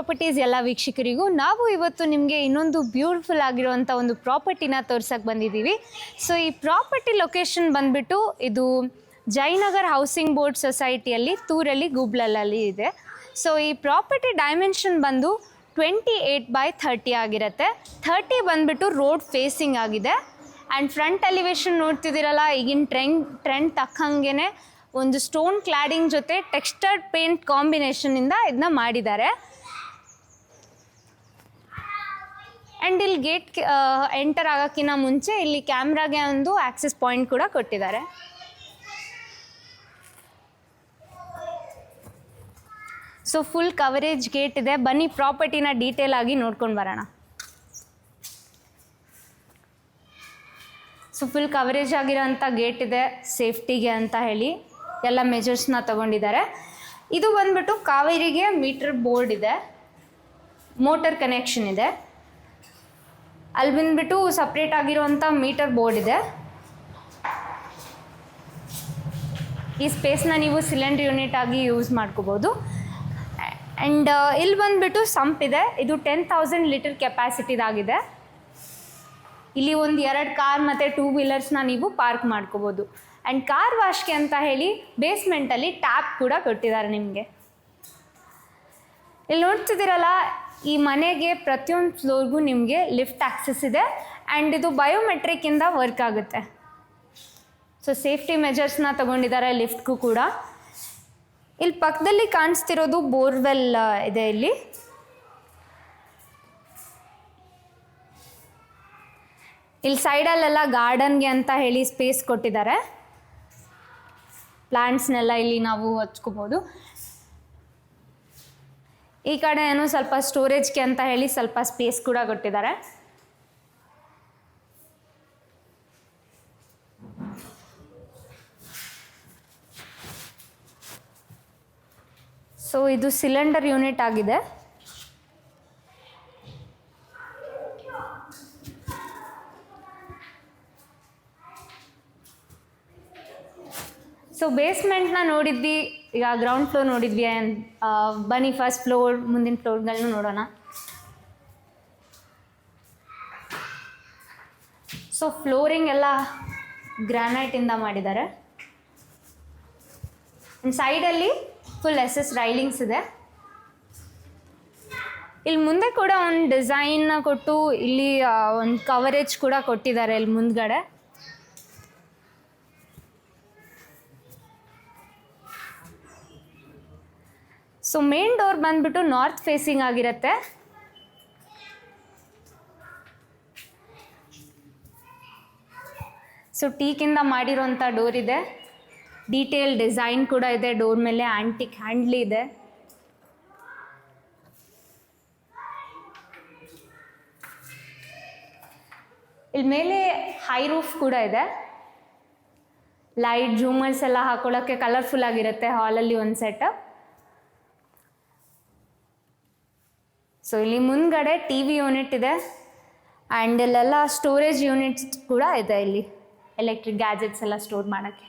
Properties ಎಲ್ಲ ವೀಕ್ಷಕರಿಗೂ ನಾವು ಇವತ್ತು ನಿಮಗೆ ಇನ್ನೊಂದು ಬ್ಯೂಟಿಫುಲ್ ಆಗಿರುವಂಥ ಒಂದು ಪ್ರಾಪರ್ಟಿನ ತೋರ್ಸಕ್ಕೆ ಬಂದಿದ್ದೀವಿ. ಸೊ ಈ ಪ್ರಾಪರ್ಟಿ ಲೊಕೇಶನ್ ಬಂದುಬಿಟ್ಟು ಇದು ಜಯನಗರ್ ಹೌಸಿಂಗ್ ಬೋರ್ಡ್ ಸೊಸೈಟಿಯಲ್ಲಿ ತೂರಲ್ಲಿ ಗೂಬ್ಲಲ್ಲಿ ಇದೆ. ಸೊ ಈ ಪ್ರಾಪರ್ಟಿ ಡೈಮೆನ್ಷನ್ ಬಂದು 28/30 ಆಗಿರುತ್ತೆ. 30 ಬಂದುಬಿಟ್ಟು ರೋಡ್ ಫೇಸಿಂಗ್ ಆಗಿದೆ. ಆ್ಯಂಡ್ ಫ್ರಂಟ್ ಎಲಿವೇಶನ್ ನೋಡ್ತಿದ್ದೀರಲ್ಲ, ಈಗಿನ ಟ್ರೆಂಡ್ ತಕ್ಕಂಗೆ ಒಂದು ಸ್ಟೋನ್ ಕ್ಲಾಡಿಂಗ್ ಜೊತೆ ಟೆಕ್ಸ್ಚರ್ಡ್ ಪೇಂಟ್ ಕಾಂಬಿನೇಷನಿಂದ ಇದನ್ನ ಮಾಡಿದ್ದಾರೆ. ಆ್ಯಂಡ್ ಇಲ್ಲಿ ಗೇಟ್ ಎಂಟರ್ ಆಗೋಕ್ಕಿಂತ ಮುಂಚೆ ಇಲ್ಲಿ ಕ್ಯಾಮ್ರಾಗೆ ಒಂದು ಆಕ್ಸೆಸ್ ಪಾಯಿಂಟ್ ಕೂಡ ಕೊಟ್ಟಿದ್ದಾರೆ. ಸೊ ಫುಲ್ ಕವರೇಜ್ ಗೇಟ್ ಇದೆ. ಬನ್ನಿ ಪ್ರಾಪರ್ಟಿನ ಡೀಟೇಲ್ ಆಗಿ ನೋಡ್ಕೊಂಡು ಬರೋಣ. ಸೊ ಫುಲ್ ಕವರೇಜ್ ಆಗಿರೋಂಥ ಗೇಟ್ ಇದೆ, ಸೇಫ್ಟಿಗೆ ಅಂತ ಹೇಳಿ ಎಲ್ಲ ಮೆಜರ್ಸ್ನ ತಗೊಂಡಿದ್ದಾರೆ. ಇದು ಬಂದ್ಬಿಟ್ಟು ಕಾವೇರಿಗೆ ಮೀಟರ್ ಬೋರ್ಡ್ ಇದೆ, ಮೋಟರ್ ಕನೆಕ್ಷನ್ ಇದೆ. ಅಲ್ಲಿ ಬಂದ್ಬಿಟ್ಟು ಸಪ್ರೇಟ್ ಆಗಿರುವಂಥ ಮೀಟರ್ ಬೋರ್ಡ್ ಇದೆ. ಈ ಸ್ಪೇಸ್ನ ನೀವು ಸಿಲಿಂಡರ್ ಯೂನಿಟ್ ಆಗಿ ಯೂಸ್ ಮಾಡ್ಕೋಬೋದು. ಆ್ಯಂಡ್ ಇಲ್ಲಿ ಬಂದುಬಿಟ್ಟು ಸಂಪ್ ಇದೆ. ಇದು 10,000 ಲೀಟರ್ ಕೆಪಾಸಿಟಿದಾಗಿದೆ. ಇಲ್ಲಿ ಒಂದು 2 ಕಾರ್ ಮತ್ತು 2 ವೀಲರ್ಸ್ನ ನೀವು ಪಾರ್ಕ್ ಮಾಡ್ಕೋಬೋದು. ಆ್ಯಂಡ್ ಕಾರ್ ವಾಶ್ಗೆ ಅಂತ ಹೇಳಿ ಬೇಸ್ಮೆಂಟಲ್ಲಿ ಟ್ಯಾಪ್ ಕೂಡ ಕೊಟ್ಟಿದ್ದಾರೆ ನಿಮಗೆ. ಇಲ್ಲಿ ನೋಡ್ತಿದ್ದೀರಲ್ಲ, ಈ ಮನೆಗೆ ಪ್ರತಿಯೊಂದು ಫ್ಲೋರ್ಗೂ ನಿಮಗೆ ಲಿಫ್ಟ್ ಆಕ್ಸೆಸ್ ಇದೆ. ಆ್ಯಂಡ್ ಇದು ಬಯೋಮೆಟ್ರಿಕ್ಕಿಂದ ವರ್ಕ್ ಆಗುತ್ತೆ. ಸೊ ಸೇಫ್ಟಿ ಮೆಜರ್ಸ್ನ ತಗೊಂಡಿದ್ದಾರೆ ಲಿಫ್ಟ್ಗೂ ಕೂಡ. ಇಲ್ಲಿ ಪಕ್ಕದಲ್ಲಿ ಕಾಣಿಸ್ತಿರೋದು ಬೋರ್ವೆಲ್ ಇದೆ. ಇಲ್ಲಿ ಸೈಡಲ್ಲೆಲ್ಲ ಗಾರ್ಡನ್ಗೆ ಅಂತ ಹೇಳಿ ಸ್ಪೇಸ್ ಕೊಟ್ಟಿದ್ದಾರೆ. ಪ್ಲಾಂಟ್ಸ್ನೆಲ್ಲ ಇಲ್ಲಿ ನಾವು ಹಚ್ಕೋಬೋದು. ಈ ಕಡೆ ಏನೋ ಸ್ವಲ್ಪ ಸ್ಟೋರೇಜ್ಗೆ ಅಂತ ಹೇಳಿ ಸ್ವಲ್ಪ ಸ್ಪೇಸ್ ಕೂಡ ಕೊಟ್ಟಿದ್ದಾರೆ. ಸೊ ಇದು ಸಿಲಿಂಡರ್ ಯೂನಿಟ್ ಆಗಿದೆ. ಸೊ ಬೇಸ್ಮೆಂಟ್ನ ನೋಡಿದ್ವಿ, ಈಗ ಗ್ರೌಂಡ್ ಫ್ಲೋರ್ ನೋಡಿದ್ವಿ. ಬನ್ನಿ ಫಸ್ಟ್ ಫ್ಲೋರ್, ಮುಂದಿನ ಫ್ಲೋರ್ಗಳನ್ನೂ ನೋಡೋಣ. ಸೊ ಫ್ಲೋರಿಂಗ್ ಎಲ್ಲ ಗ್ರಾನೈಟಿಂದ ಮಾಡಿದ್ದಾರೆ. ಸೈಡಲ್ಲಿ ಫುಲ್ SS ರೈಲಿಂಗ್ಸ್ ಇದೆ. ಇಲ್ಲಿ ಮುಂದೆ ಕೂಡ ಒಂದು ಡಿಸೈನ್ನ ಕೊಟ್ಟು ಇಲ್ಲಿ ಒಂದು ಕವರೇಜ್ ಕೂಡ ಕೊಟ್ಟಿದ್ದಾರೆ ಇಲ್ಲಿ ಮುಂದ್ಗಡೆ. ಸೊ ಮೇನ್ ಡೋರ್ ಬಂದ್ಬಿಟ್ಟು ನಾರ್ತ್ ಫೇಸಿಂಗ್ ಆಗಿರುತ್ತೆ. ಸೊ ಟೀಕಿಂದ ಮಾಡಿರೋಂಥ ಡೋರ್ ಇದೆ. ಡೀಟೇಲ್ ಡಿಸೈನ್ ಕೂಡ ಇದೆ ಡೋರ್ ಮೇಲೆ. ಆಂಟಿಕ್ ಹ್ಯಾಂಡ್ಲಿ ಇದೆ. ಇಲ್ಲಿ ಮೇಲೆ ಹೈ ರೂಫ್ ಕೂಡ ಇದೆ. ಲೈಟ್ ಜೂಮರ್ಸ್ ಎಲ್ಲ ಹಾಕೊಳ್ಳೋಕ್ಕೆ ಕಲರ್ಫುಲ್ ಆಗಿರುತ್ತೆ ಹಾಲಲ್ಲಿ ಒಂದು ಸೆಟ್. ಸೊ ಇಲ್ಲಿ ಮುಂದ್ಗಡೆ TV ಯೂನಿಟ್ ಇದೆ. ಆ್ಯಂಡ್ ಇಲ್ಲೆಲ್ಲ ಸ್ಟೋರೇಜ್ ಯೂನಿಟ್ಸ್ ಕೂಡ ಇದೆ. ಇಲ್ಲಿ ಎಲೆಕ್ಟ್ರಿಕ್ ಗ್ಯಾಜೆಟ್ಸ್ ಎಲ್ಲ ಸ್ಟೋರ್ ಮಾಡೋಕ್ಕೆ.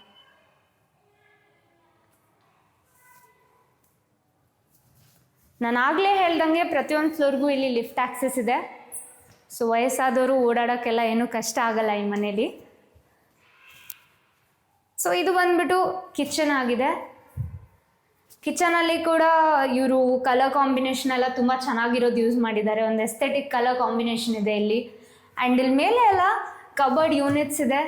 ನಾನು ಆಗಲೇ ಹೇಳ್ದಂಗೆ ಪ್ರತಿಯೊಂದು ಫ್ಲೋರ್ಗೂ ಇಲ್ಲಿ ಲಿಫ್ಟ್ ಆಕ್ಸೆಸ್ ಇದೆ. ಸೊ ವಯಸ್ಸಾದವರು ಓಡಾಡೋಕ್ಕೆಲ್ಲ ಏನೂ ಕಷ್ಟ ಆಗಲ್ಲ ಈ ಮನೇಲಿ. ಸೊ ಇದು ಬಂದ್ಬಿಟ್ಟು ಕಿಚನ್ ಆಗಿದೆ. ಕಿಚನಲ್ಲಿ ಕೂಡ ಇವರು ಕಲರ್ ಕಾಂಬಿನೇಷನ್ ಎಲ್ಲ ತುಂಬ ಚೆನ್ನಾಗಿರೋದು ಯೂಸ್ ಮಾಡಿದ್ದಾರೆ. ಒಂದು ಎಸ್ಥೆಟಿಕ್ ಕಲರ್ ಕಾಂಬಿನೇಷನ್ ಇದೆ ಇಲ್ಲಿ. ಆ್ಯಂಡ್ ಇಲ್ಲಿ ಮೇಲೆ ಎಲ್ಲ ಕಬರ್ಡ್ ಯೂನಿಟ್ಸ್ ಇದೆ.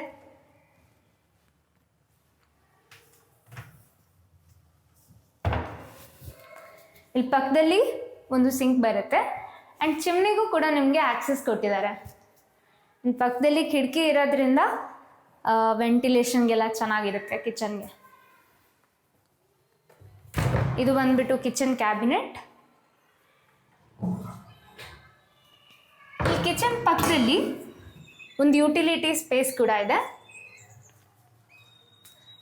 ಇಲ್ಲಿ ಪಕ್ಕದಲ್ಲಿ ಒಂದು ಸಿಂಕ್ ಬರುತ್ತೆ. ಆ್ಯಂಡ್ ಚಿಮ್ನಿಗೂ ಕೂಡ ನಿಮಗೆ ಆಕ್ಸೆಸ್ ಕೊಟ್ಟಿದ್ದಾರೆ. ಪಕ್ಕದಲ್ಲಿ ಕಿಟಕಿ ಇರೋದ್ರಿಂದ ವೆಂಟಿಲೇಷನ್ಗೆಲ್ಲ ಚೆನ್ನಾಗಿರುತ್ತೆ ಕಿಚನ್ಗೆ. ಇದು ಬಂದ್ಬಿಟ್ಟು ಕಿಚನ್ ಕ್ಯಾಬಿನೆಟ್. ಈ ಕಿಚನ್ ಪಕ್ಕದಲ್ಲಿ ಒಂದು ಯುಟಿಲಿಟಿ ಸ್ಪೇಸ್ ಕೂಡ ಇದೆ.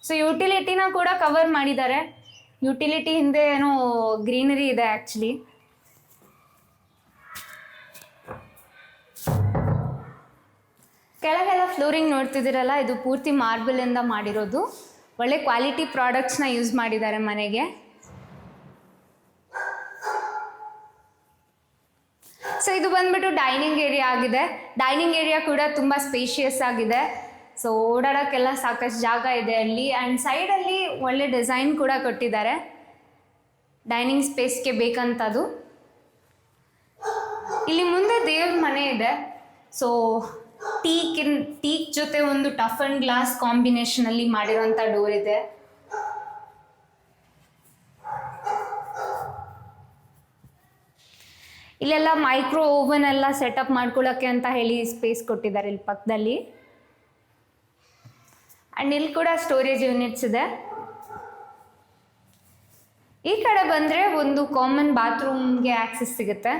ಸೊ ಯುಟಿಲಿಟಿನ ಕೂಡ ಕವರ್ ಮಾಡಿದ್ದಾರೆ. ಯುಟಿಲಿಟಿ ಹಿಂದೆ ಏನೋ ಗ್ರೀನರಿ ಇದೆ ಆ್ಯಕ್ಚುಲಿ. ಕೆಳಗೆಲ್ಲ ಫ್ಲೋರಿಂಗ್ ನೋಡ್ತಿದ್ದೀರಲ್ಲ, ಇದು ಪೂರ್ತಿ ಮಾರ್ಬಲಿಂದ ಮಾಡಿರೋದು. ಒಳ್ಳೆ ಕ್ವಾಲಿಟಿ ಪ್ರಾಡಕ್ಟ್ಸ್ನ ಯೂಸ್ ಮಾಡಿದ್ದಾರೆ ಮನೆಗೆ. ಇದು ಬಂದ್ಬಿಟ್ಟು ಡೈನಿಂಗ್ ಏರಿಯಾ ಆಗಿದೆ. ಡೈನಿಂಗ್ ಏರಿಯಾ ಕೂಡ ತುಂಬ ಸ್ಪೇಷಿಯಸ್ ಆಗಿದೆ. ಸೊ ಓಡಾಡೋಕ್ಕೆಲ್ಲ ಸಾಕಷ್ಟು ಜಾಗ ಇದೆ ಅಲ್ಲಿ. ಆ್ಯಂಡ್ ಸೈಡಲ್ಲಿ ಒಳ್ಳೆ ಡಿಸೈನ್ ಕೂಡ ಕೊಟ್ಟಿದ್ದಾರೆ ಡೈನಿಂಗ್ ಸ್ಪೇಸ್ಗೆ ಬೇಕಂತದ್ದು. ಇಲ್ಲಿ ಮುಂದೆ ದೇವ್ರ ಮನೆ ಇದೆ. ಸೊ ಟೀಕ್ ಜೊತೆ ಒಂದು ಟಫ್ ಅಂಡ್ ಗ್ಲಾಸ್ ಕಾಂಬಿನೇಷನಲ್ಲಿ ಮಾಡಿರೋಂಥ ಡೋರ್ ಇದೆ. ಇಲ್ಲೆಲ್ಲ ಮೈಕ್ರೋ ಓವನ್ ಎಲ್ಲ ಸೆಟಪ್ ಮಾಡ್ಕೊಳ್ಳೋಕ್ಕೆ ಅಂತ ಹೇಳಿ ಸ್ಪೇಸ್ ಕೊಟ್ಟಿದ್ದಾರೆ ಇಲ್ಲಿ ಪಕ್ಕದಲ್ಲಿ. ಆ್ಯಂಡ್ ಇಲ್ಲಿ ಕೂಡ ಸ್ಟೋರೇಜ್ ಯೂನಿಟ್ಸ್ ಇದೆ. ಈ ಕಡೆ ಬಂದರೆ ಒಂದು ಕಾಮನ್ ಬಾತ್ರೂಮ್ಗೆ ಆಕ್ಸೆಸ್ ಸಿಗುತ್ತೆ.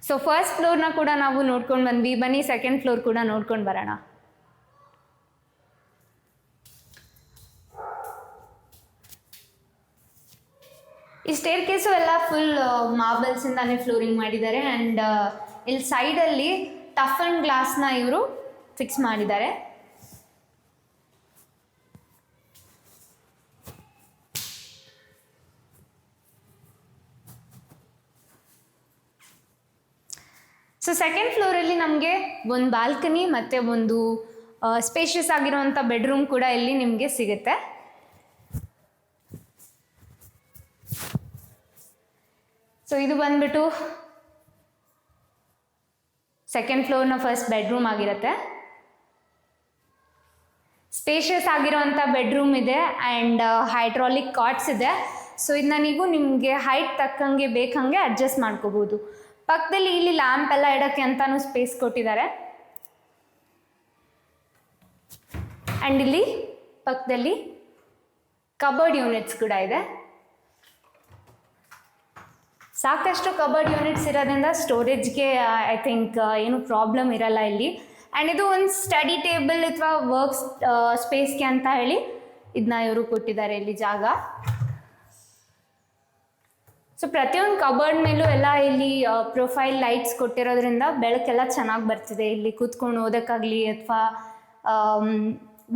ಸೊ ಫಸ್ಟ್ ಫ್ಲೋರ್ನ ಕೂಡ ನಾವು ನೋಡ್ಕೊಂಡು ಬಂದ್ವಿ. ಬನ್ನಿ ಸೆಕೆಂಡ್ ಫ್ಲೋರ್ ಕೂಡ ನೋಡ್ಕೊಂಡು ಬರೋಣ. ಈ ಸ್ಟೇರ್ ಕೇಸು ಎಲ್ಲ ಫುಲ್ ಮಾರ್ಬಲ್ಸಿಂದಾನೇ ಫ್ಲೋರಿಂಗ್ ಮಾಡಿದ್ದಾರೆ. ಆ್ಯಂಡ್ ಇಲ್ಲಿ ಸೈಡಲ್ಲಿ ಟಫ್ ಅಂಡ್ ಗ್ಲಾಸ್ನ ಇವರು ಫಿಕ್ಸ್ ಮಾಡಿದ್ದಾರೆ. ಸೊ ಸೆಕೆಂಡ್ ಫ್ಲೋರಲ್ಲಿ ನಮಗೆ ಒಂದು ಬಾಲ್ಕನಿ ಮತ್ತು ಒಂದು ಸ್ಪೇಷಿಯಸ್ ಆಗಿರುವಂಥ ಬೆಡ್ರೂಮ್ ಕೂಡ ಇಲ್ಲಿ ನಿಮಗೆ ಸಿಗುತ್ತೆ. ಸೊ ಇದು ಬಂದ್ಬಿಟ್ಟು ಸೆಕೆಂಡ್ ಫ್ಲೋರ್ನ ಫಸ್ಟ್ ಬೆಡ್ರೂಮ್ ಆಗಿರುತ್ತೆ. ಸ್ಪೇಷಿಯಸ್ ಆಗಿರುವಂಥ ಬೆಡ್ರೂಮ್ ಇದೆ. ಆ್ಯಂಡ್ ಹೈಡ್ರಾಲಿಕ್ ಕಾಟ್ಸ್ ಇದೆ. ಸೊ ಇದನ್ನ ನೀವು ನಿಮಗೆ ಹೈಟ್ ತಕ್ಕಂಗೆ ಬೇಕಂಗೆ ಅಡ್ಜಸ್ಟ್ ಮಾಡ್ಕೋಬೋದು. ಪಕ್ಕದಲ್ಲಿ ಇಲ್ಲಿ ಲ್ಯಾಂಪ್ ಎಲ್ಲ ಇಡೋಕ್ಕೆ ಅಂತಾನು ಸ್ಪೇಸ್ ಕೊಟ್ಟಿದ್ದಾರೆ. ಆ್ಯಂಡ್ ಇಲ್ಲಿ ಪಕ್ಕದಲ್ಲಿ ಕಬರ್ಡ್ ಯೂನಿಟ್ಸ್ ಕೂಡ ಇದೆ. ಸಾಕಷ್ಟು ಕಬರ್ಡ್ ಯೂನಿಟ್ಸ್ ಇರೋದ್ರಿಂದ ಸ್ಟೋರೇಜ್ಗೆ ಐ ಥಿಂಕ್ ಏನು ಪ್ರಾಬ್ಲಮ್ ಇರಲ್ಲ ಇಲ್ಲಿ. ಆ್ಯಂಡ್ ಇದು ಒಂದು ಸ್ಟಡಿ ಟೇಬಲ್ ಅಥವಾ ವರ್ಕ್ ಸ್ಪೇಸ್ಗೆ ಅಂತ ಹೇಳಿ ಇದನ್ನ ಇವರು ಕೊಟ್ಟಿದ್ದಾರೆ ಇಲ್ಲಿ ಜಾಗ. ಸೊ ಪ್ರತಿಯೊಂದು ಕಬರ್ಡ್ ಮೇಲೂ ಎಲ್ಲ ಇಲ್ಲಿ ಪ್ರೊಫೈಲ್ ಲೈಟ್ಸ್ ಕೊಟ್ಟಿರೋದ್ರಿಂದ ಬೆಳಕೆಲ್ಲ ಚೆನ್ನಾಗಿ ಬರ್ತಿದೆ. ಇಲ್ಲಿ ಕೂತ್ಕೊಂಡು ಓದೋಕ್ಕಾಗಲಿ ಅಥವಾ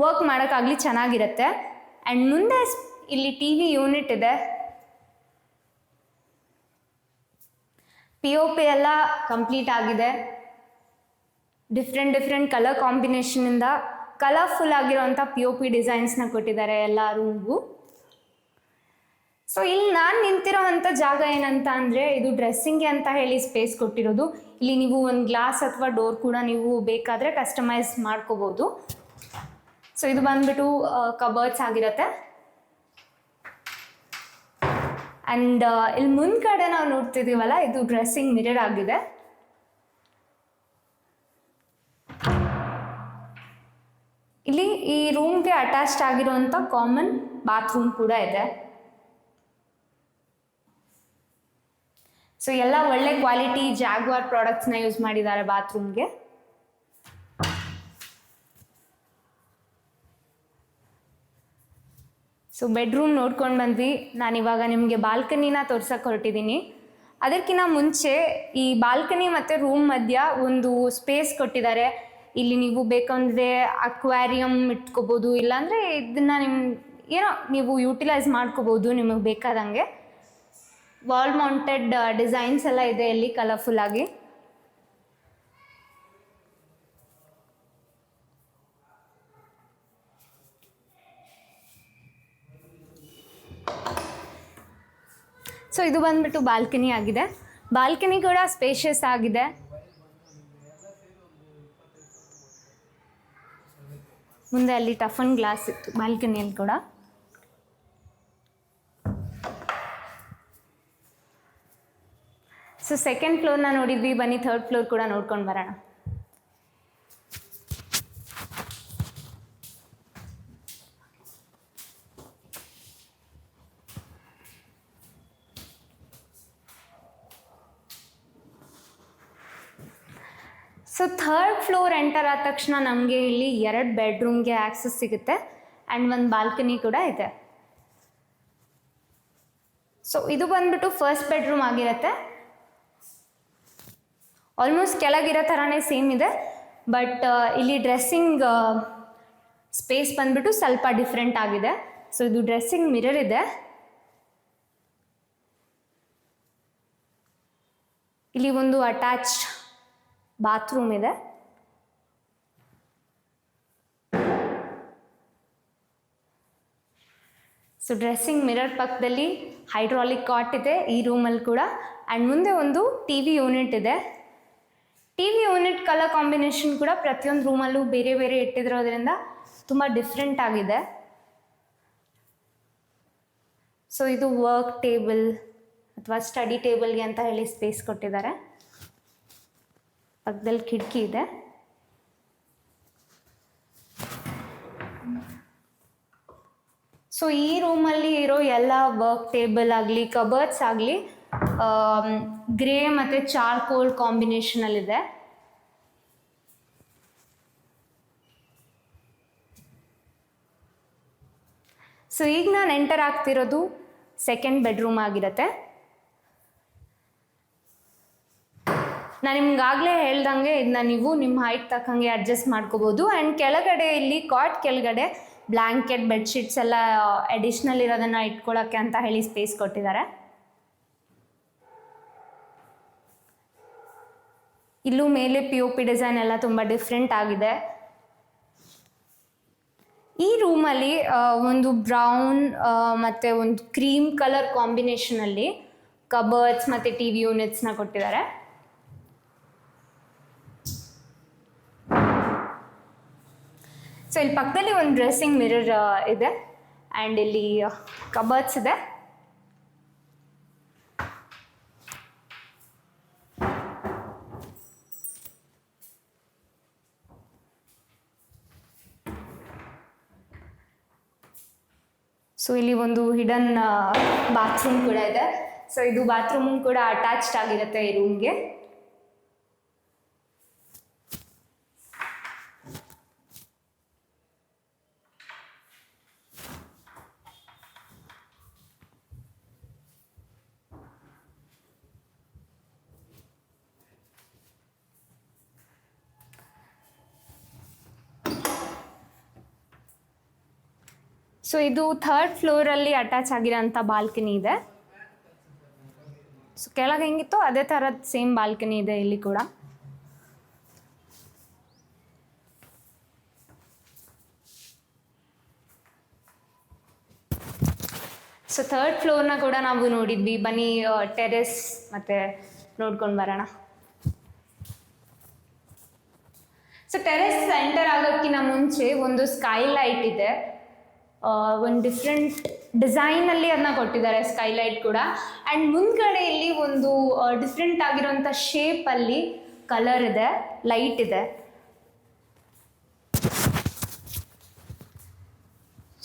ವರ್ಕ್ ಮಾಡೋಕ್ಕಾಗಲಿ ಚೆನ್ನಾಗಿರುತ್ತೆ. ಆ್ಯಂಡ್ ಮುಂದೆ ಇಲ್ಲಿ ಟಿ ವಿ ಯೂನಿಟ್ ಇದೆ. POP ಎಲ್ಲ ಕಂಪ್ಲೀಟ್ ಆಗಿದೆ. ಡಿಫ್ರೆಂಟ್ ಕಲರ್ ಕಾಂಬಿನೇಷನಿಂದ ಕಲರ್ಫುಲ್ ಆಗಿರೋವಂಥ POP ಡಿಸೈನ್ಸ್ನ ಕೊಟ್ಟಿದ್ದಾರೆ ಎಲ್ಲ ರೂಮ್ಗೂ. ಸೊ ಇಲ್ಲಿ ನಾನು ನಿಂತಿರೋ ಅಂಥ ಜಾಗ ಏನಂತ ಅಂದರೆ ಇದು ಡ್ರೆಸ್ಸಿಂಗ್ಗೆ ಅಂತ ಹೇಳಿ ಸ್ಪೇಸ್ ಕೊಟ್ಟಿರೋದು. ಇಲ್ಲಿ ನೀವು ಒಂದು ಗ್ಲಾಸ್ ಅಥವಾ ಡೋರ್ ಕೂಡ ನೀವು ಬೇಕಾದರೆ ಕಸ್ಟಮೈಸ್ ಮಾಡ್ಕೋಬೋದು. ಸೊ ಇದು ಬಂದ್ಬಿಟ್ಟು ಕಬರ್ಡ್ಸ್ ಆಗಿರುತ್ತೆ. ಆ್ಯಂಡ್ ಇಲ್ಲಿ ಮುಂದ್ಗಡೆ ನಾವು ನೋಡ್ತಿದ್ದೀವಲ್ಲ ಇದು ಡ್ರೆಸ್ಸಿಂಗ್ ಮಿರರ್ ಆಗಿದೆ. ಇಲ್ಲಿ ಈ ರೂಮ್ಗೆ ಅಟ್ಯಾಚ್ಡ್ ಆಗಿರುವಂಥ ಕಾಮನ್ ಬಾತ್ರೂಮ್ ಕೂಡ ಇದೆ. ಸೊ ಎಲ್ಲ ಒಳ್ಳೆ ಕ್ವಾಲಿಟಿ ಜಾಗ್ವಾರ್ ಪ್ರಾಡಕ್ಟ್ಸ್ನ ಯೂಸ್ ಮಾಡಿದ್ದಾರೆ ಬಾತ್ರೂಮ್ಗೆ. ಸೊ ಬೆಡ್ರೂಮ್ ನೋಡ್ಕೊಂಡು ಬಂದ್ವಿ. ನಾನಿವಾಗ ನಿಮಗೆ ಬಾಲ್ಕನಿನ ತೋರ್ಸಕ್ಕೆ ಹೊರಟಿದ್ದೀನಿ. ಅದಕ್ಕಿಂತ ಮುಂಚೆ ಈ ಬಾಲ್ಕನಿ ಮತ್ತು ರೂಮ್ ಮಧ್ಯ ಒಂದು ಸ್ಪೇಸ್ ಕೊಟ್ಟಿದ್ದಾರೆ. ಇಲ್ಲಿ ನೀವು ಬೇಕಂದರೆ ಅಕ್ವಾರಿಯಂ ಇಟ್ಕೋಬೋದು, ಇಲ್ಲಾಂದರೆ ಇದನ್ನು ಏನೋ ನೀವು ಯೂಟಿಲೈಸ್ ಮಾಡ್ಕೋಬೋದು ನಿಮಗೆ ಬೇಕಾದಂಗೆ. ವಾಲ್ ಮೌಂಟೆಡ್ ಡಿಸೈನ್ಸ್ ಎಲ್ಲ ಇದೆ ಇಲ್ಲಿ ಕಲರ್ಫುಲ್ ಆಗಿ. ಸೊ ಇದು ಬಂದ್ಬಿಟ್ಟು ಬಾಲ್ಕನಿ ಆಗಿದೆ. ಬಾಲ್ಕನಿ ಕೂಡ ಸ್ಪೇಷಿಯಸ್ ಆಗಿದೆ. ಮುಂದೆ ಅಲ್ಲಿ ಟಫ್ ಅಂಡ್ ಗ್ಲಾಸ್ ಇತ್ತು ಬಾಲ್ಕನಿಯಲ್ಲಿ ಕೂಡ. ಸೊ ಸೆಕೆಂಡ್ ಫ್ಲೋರ್ನ ನೋಡಿದ್ವಿ. ಬನ್ನಿ ಥರ್ಡ್ ಫ್ಲೋರ್ ಕೂಡ ನೋಡ್ಕೊಂಡು ಬರೋಣ. ಸೊ ಥರ್ಡ್ ಫ್ಲೋರ್ ಎಂಟರ್ ಆದ ತಕ್ಷಣ ನಮಗೆ ಇಲ್ಲಿ 2 ಬೆಡ್ರೂಮ್ಗೆ ಆಕ್ಸೆಸ್ ಸಿಗುತ್ತೆ. ಆ್ಯಂಡ್ ಒಂದು ಬಾಲ್ಕನಿ ಕೂಡ ಇದೆ. ಸೊ ಇದು ಬಂದ್ಬಿಟ್ಟು ಫಸ್ಟ್ ಬೆಡ್ರೂಮ್ ಆಗಿರುತ್ತೆ. ಆಲ್ಮೋಸ್ಟ್ ಕೆಳಗಿರೋ ಥರನೇ ಸೇಮ್ ಇದೆ. ಬಟ್ ಇಲ್ಲಿ ಡ್ರೆಸ್ಸಿಂಗ್ ಸ್ಪೇಸ್ ಬಂದ್ಬಿಟ್ಟು ಸ್ವಲ್ಪ ಡಿಫ್ರೆಂಟ್ ಆಗಿದೆ. ಸೊ ಇದು ಡ್ರೆಸ್ಸಿಂಗ್ ಮಿರರ್ ಇದೆ. ಇಲ್ಲಿ ಒಂದು ಅಟ್ಯಾಚ್ಡ್ ಬಾತ್ರೂಮ್ ಇದೆ. ಸೊ ಡ್ರೆಸ್ಸಿಂಗ್ ಮಿರರ್ ಪಕ್ಕದಲ್ಲಿ ಹೈಡ್ರಾಲಿಕ್ ಕಾಟ್ ಇದೆ ಈ ರೂಮಲ್ಲಿ ಕೂಡ. ಆ್ಯಂಡ್ ಮುಂದೆ ಒಂದು ಟಿ ವಿ ಯೂನಿಟ್ ಇದೆ. T V unit colour combination ಕೂಡ ಪ್ರತಿಯೊಂದು ರೂಮಲ್ಲೂ ಬೇರೆ ಬೇರೆ ಇಟ್ಟಿರೋದ್ರಿಂದ ತುಂಬ ಡಿಫ್ರೆಂಟ್ ಆಗಿದೆ. ಸೊ ಇದು ವರ್ಕ್ ಟೇಬಲ್ ಅಥವಾ ಸ್ಟಡಿ ಟೇಬಲ್ಗೆ ಅಂತ ಹೇಳಿ ಸ್ಪೇಸ್ ಕೊಟ್ಟಿದ್ದಾರೆ. ಪಕ್ಕದಲ್ಲಿ ಕಿಟಕಿ ಇದೆ. ಸೊ ಈ ರೂಮಲ್ಲಿ ಇರೋ ಎಲ್ಲ ವರ್ಕ್ ಟೇಬಲ್ ಆಗಲಿ ಕಬರ್ಡ್ಸ್ ಆಗಲಿ ಗ್ರೇ ಮತ್ತು ಚಾರ್ಕೋಲ್ ಕಾಂಬಿನೇಷನಲ್ಲಿದೆ. ಸೊ ಈಗ ನಾನು ಎಂಟರ್ ಆಗ್ತಿರೋದು ಸೆಕೆಂಡ್ ಬೆಡ್ರೂಮ್ ಆಗಿರುತ್ತೆ. ನಾನು ನಿಮ್ಗಾಗಲೇ ಹೇಳ್ದಂಗೆ ಇದನ್ನ ನೀವು ನಿಮ್ಮ ಹೈಟ್ ತಕ್ಕಂಗೆ ಅಡ್ಜಸ್ಟ್ ಮಾಡ್ಕೋಬೋದು. ಆ್ಯಂಡ್ ಕೆಳಗಡೆ ಇಲ್ಲಿ ಕಾಟ್ ಕೆಳಗಡೆ ಬ್ಲ್ಯಾಂಕೆಟ್ ಬೆಡ್ಶೀಟ್ಸ್ ಎಲ್ಲ ಅಡಿಷ್ನಲ್ ಇರೋದನ್ನು ಇಟ್ಕೊಳ್ಳೋಕ್ಕೆ ಅಂತ ಹೇಳಿ ಸ್ಪೇಸ್ ಕೊಟ್ಟಿದ್ದಾರೆ. ಇಲ್ಲೂ ಮೇಲೆ POP ಡಿಸೈನ್ ಎಲ್ಲ ತುಂಬ ಡಿಫ್ರೆಂಟ್ ಆಗಿದೆ. ಈ ರೂಮಲ್ಲಿ ಒಂದು ಬ್ರೌನ್ ಮತ್ತು ಒಂದು ಕ್ರೀಮ್ ಕಲರ್ ಕಾಂಬಿನೇಷನಲ್ಲಿ ಕಬರ್ಡ್ಸ್ ಮತ್ತು ಟಿ ವಿ ಯೂನಿಟ್ಸ್ನ ಕೊಟ್ಟಿದ್ದಾರೆ. ಸೊ ಇಲ್ಲಿ ಪಕ್ಕದಲ್ಲಿ ಒಂದು ಡ್ರೆಸ್ಸಿಂಗ್ ಮಿರರ್ ಇದೆ. ಆ್ಯಂಡ್ ಇಲ್ಲಿ ಕಬರ್ಡ್ಸ್ ಇದೆ. ಸೊ ಇಲ್ಲಿ ಒಂದು ಹಿಡನ್ ಬಾತ್ರೂಮ್ ಕೂಡ ಇದೆ. ಸೊ ಇದು ಬಾತ್ರೂಮ್ ಕೂಡ ಅಟ್ಯಾಚ್ಡ್ ಆಗಿರುತ್ತೆ ಈ ರೂಮ್ಗೆ. ಸೊ ಇದು ಥರ್ಡ್ ಫ್ಲೋರಲ್ಲಿ ಅಟ್ಯಾಚ್ ಆಗಿರೋಂಥ ಬಾಲ್ಕನಿ ಇದೆ. ಸೊ ಕೆಳಗೆ ಹೆಂಗಿತ್ತು ಅದೇ ಥರದ ಸೇಮ್ ಬಾಲ್ಕನಿ ಇದೆ ಇಲ್ಲಿ ಕೂಡ. ಸೊ ಥರ್ಡ್ ಫ್ಲೋರ್ನ ಕೂಡ ನಾವು ನೋಡಿದ್ವಿ. ಬನ್ನಿ ಟೆರೆಸ್ ಮತ್ತು ನೋಡ್ಕೊಂಡು ಬರೋಣ. ಸೊ ಟೆರೆಸ್ ಎಂಟರ್ ಆಗೋಕ್ಕಿಂತ ಮುಂಚೆ ಒಂದು ಸ್ಕೈಲೈಟ್ ಇದೆ. ಒಂದು ಡಿಫ್ರೆಂಟ್ ಡಿಸೈನಲ್ಲಿ ಅದನ್ನ ಕೊಟ್ಟಿದ್ದಾರೆ ಸ್ಕೈಲೈಟ್ ಕೂಡ. ಆ್ಯಂಡ್ ಮುಂದ್ಗಡೆ ಇಲ್ಲಿ ಒಂದು ಡಿಫ್ರೆಂಟ್ ಆಗಿರೋಂಥ ಶೇಪಲ್ಲಿ ಕಲರ್ ಇದೆ, ಲೈಟ್ ಇದೆ.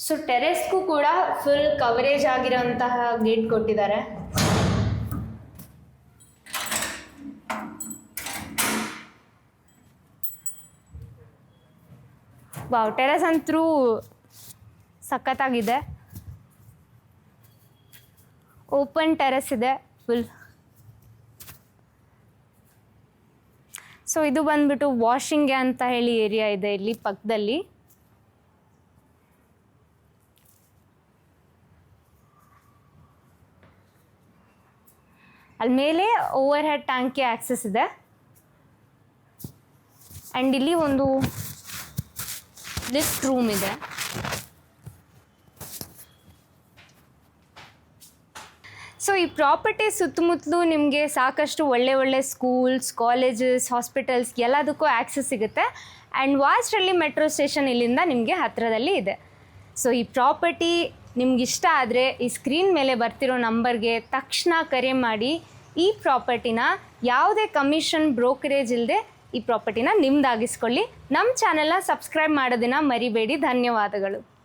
ಸೊ ಟೆರೆಸ್ಗೂ ಕೂಡ ಫುಲ್ ಕವರೇಜ್ ಆಗಿರೋಂತಹ ಗೇಟ್ ಕೊಟ್ಟಿದ್ದಾರೆ. ವಾವ್, ಟೆರೆಸ್ ಅಂತೂ ಸಖತ್ತಾಗಿದೆ. ಓಪನ್ ಟೆರೆಸ್ ಇದೆ ಫುಲ್. ಸೊ ಇದು ಬಂದ್ಬಿಟ್ಟು ವಾಷಿಂಗ್ಗೆ ಅಂತ ಹೇಳಿ ಏರಿಯಾ ಇದೆ ಇಲ್ಲಿ ಪಕ್ಕದಲ್ಲಿ. ಅಲ್ಲಿ ಮೇಲೆ ಓವರ್ ಹೆಡ್ ಟ್ಯಾಂಕ್ಗೆ ಆಕ್ಸೆಸ್ ಇದೆ. ಆ್ಯಂಡ್ ಇಲ್ಲಿ ಒಂದು ಲಿಫ್ಟ್ ರೂಮ್ ಇದೆ. ಸೊ ಈ ಪ್ರಾಪರ್ಟಿ ಸುತ್ತಮುತ್ತಲೂ ನಿಮಗೆ ಸಾಕಷ್ಟು ಒಳ್ಳೆ ಸ್ಕೂಲ್ಸ್, ಕಾಲೇಜಸ್, ಹಾಸ್ಪಿಟಲ್ಸ್ ಎಲ್ಲದಕ್ಕೂ ಆ್ಯಕ್ಸಸ್ ಸಿಗುತ್ತೆ. ಆ್ಯಂಡ್ ವಾಸ್ಟ್ರಲ್ಲಿ ಮೆಟ್ರೋ ಸ್ಟೇಷನ್ ಇಲ್ಲಿಂದ ನಿಮಗೆ ಹತ್ತಿರದಲ್ಲಿ ಇದೆ. ಸೊ ಈ ಪ್ರಾಪರ್ಟಿ ನಿಮ್ಗಿಷ್ಟ ಆದರೆ ಈ ಸ್ಕ್ರೀನ್ ಮೇಲೆ ಬರ್ತಿರೋ ನಂಬರ್ಗೆ ತಕ್ಷಣ ಕರೆ ಮಾಡಿ ಈ ಪ್ರಾಪರ್ಟಿನ ಯಾವುದೇ ಕಮಿಷನ್ ಬ್ರೋಕರೇಜ್ ಇಲ್ಲದೆ ಈ ಪ್ರಾಪರ್ಟಿನ ನಿಮ್ದಾಗಿಸ್ಕೊಳ್ಳಿ. ನಮ್ಮ ಚಾನೆಲ್ನ ಸಬ್ಸ್ಕ್ರೈಬ್ ಮಾಡೋದನ್ನ ಮರಿಬೇಡಿ. ಧನ್ಯವಾದಗಳು.